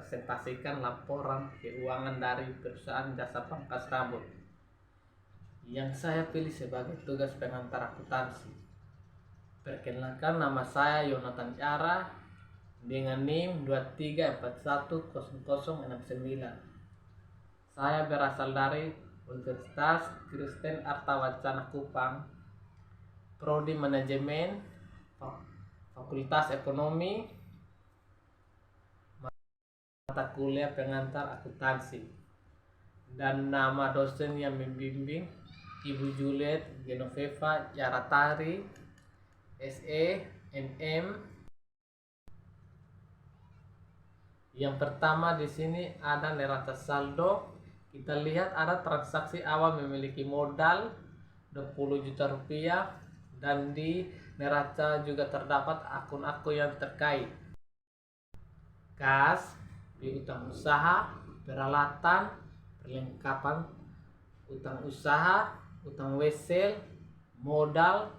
presentasikan laporan keuangan dari perusahaan jasa pangkas rambut yang saya pilih sebagai tugas pengantar akuntansi. Perkenalkan, nama saya Yonatan Cara dengan NIM 23410069. Saya berasal dari Universitas Kristen Artawacana Kupang, Prodi Manajemen, Fakultas Ekonomi, mata kuliah pengantar akuntansi. Dan nama dosen yang membimbing Ibu Juliet Genoveva Yaratari, SE, MM. Yang pertama di sini ada neraca saldo. Kita lihat ada transaksi awal memiliki modal 20 juta rupiah dan di neraca juga terdapat akun-akun yang terkait. Kas, piutang usaha, peralatan, perlengkapan utang usaha, utang wesel, modal,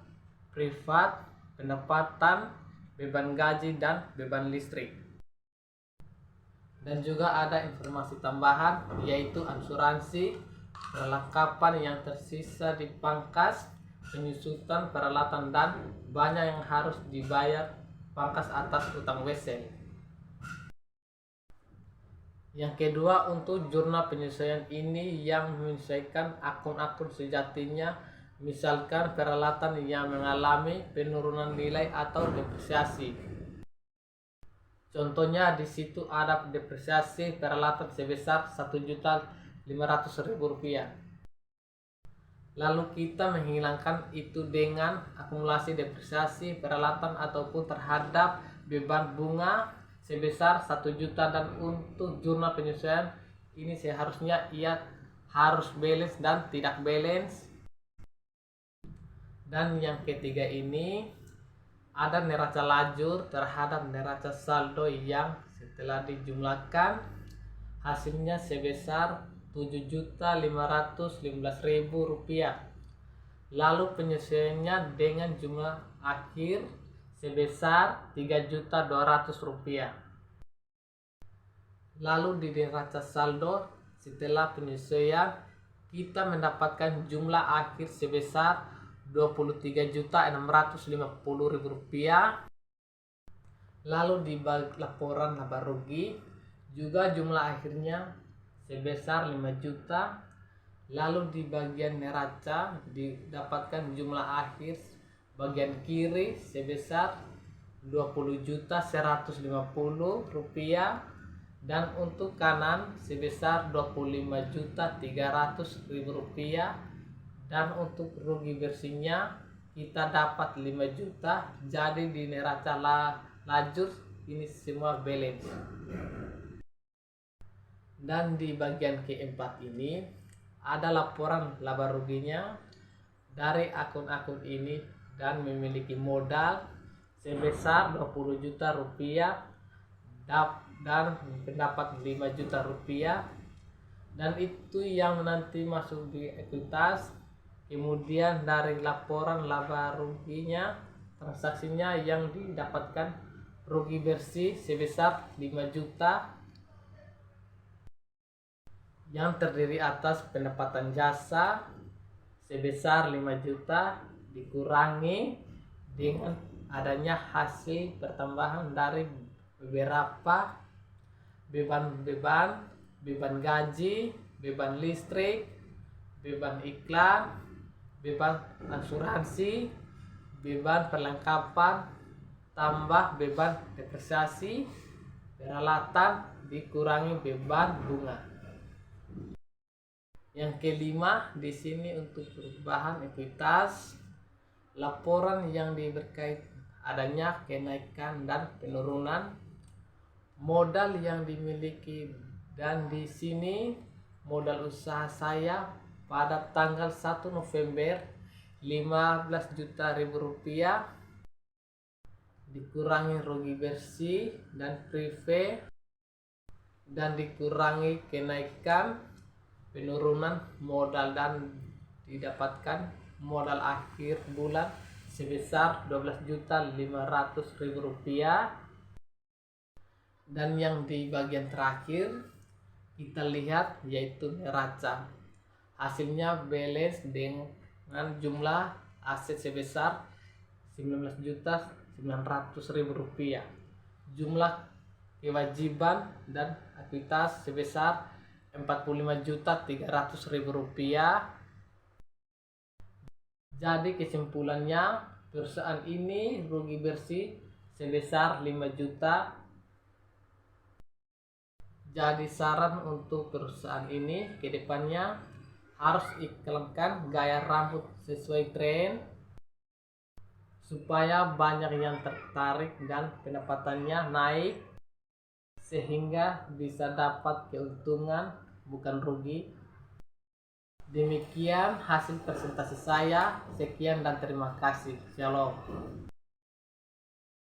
privat, pendapatan, beban gaji dan beban listrik. Dan juga ada informasi tambahan yaitu asuransi, perlengkapan yang tersisa dipangkas, penyusutan peralatan dan banyak yang harus dibayar pangkas atas utang wesel. Yang kedua, untuk jurnal penyesuaian ini yang menyesuaikan akun-akun sejatinya, misalkan peralatan yang mengalami penurunan nilai atau depresiasi. Contohnya di situ ada depresiasi peralatan sebesar Rp1.500.000. Lalu kita menghilangkan itu dengan akumulasi depresiasi peralatan ataupun terhadap beban bunga sebesar 1 juta. Dan untuk jurnal penyesuaian ini seharusnya ia harus balance dan tidak balance. Dan yang ketiga ini ada neraca lajur terhadap neraca saldo yang setelah dijumlahkan hasilnya sebesar Rp7.515.000. Lalu penyesuaiannya dengan jumlah akhir sebesar Rp3.200.000. Lalu di neraca saldo setelah penyesuaian kita mendapatkan jumlah akhir sebesar Rp23.650.000. Lalu di laporan laba rugi juga jumlah akhirnya sebesar 5 juta. Lalu di bagian neraca didapatkan jumlah akhir bagian kiri sebesar Rp20.150.000 dan untuk kanan sebesar Rp25.300.000. Dan untuk rugi bersihnya kita dapat 5 juta. Jadi di neraca lajur ini semua balance. Dan di bagian keempat ini ada laporan laba ruginya dari akun-akun ini dan memiliki modal sebesar 20 juta rupiah dan mendapat 5 juta rupiah. Dan itu yang nanti masuk di ekuitas. Kemudian dari laporan laba ruginya, transaksinya yang didapatkan rugi bersih sebesar 5 juta yang terdiri atas pendapatan jasa sebesar 5 juta dikurangi dengan adanya hasil pertambahan dari beberapa beban gaji, beban listrik, beban iklan, beban asuransi, beban perlengkapan, tambah beban depresiasi peralatan dikurangi beban bunga. Yang kelima di sini untuk perubahan ekuitas, laporan yang berkait adanya kenaikan dan penurunan modal yang dimiliki. Dan di sini modal usaha saya pada tanggal 1 November 15 juta rupiah dikurangi rugi bersih dan prive dan dikurangi kenaikan penurunan modal dan didapatkan modal akhir bulan sebesar 12.500.000 rupiah. Dan yang di bagian terakhir kita lihat yaitu neraca. Hasilnya balance dengan jumlah aset sebesar 19.900.000 rupiah. Jumlah kewajiban dan ekuitas sebesar 45.300.000 rupiah. Jadi kesimpulannya, perusahaan ini rugi bersih sebesar 5 juta. Jadi saran untuk perusahaan ini ke depannya harus iklankan gaya rambut sesuai tren supaya banyak yang tertarik dan pendapatannya naik sehingga bisa dapat keuntungan bukan rugi. Demikian hasil presentasi saya. Sekian dan terima kasih. Shalom.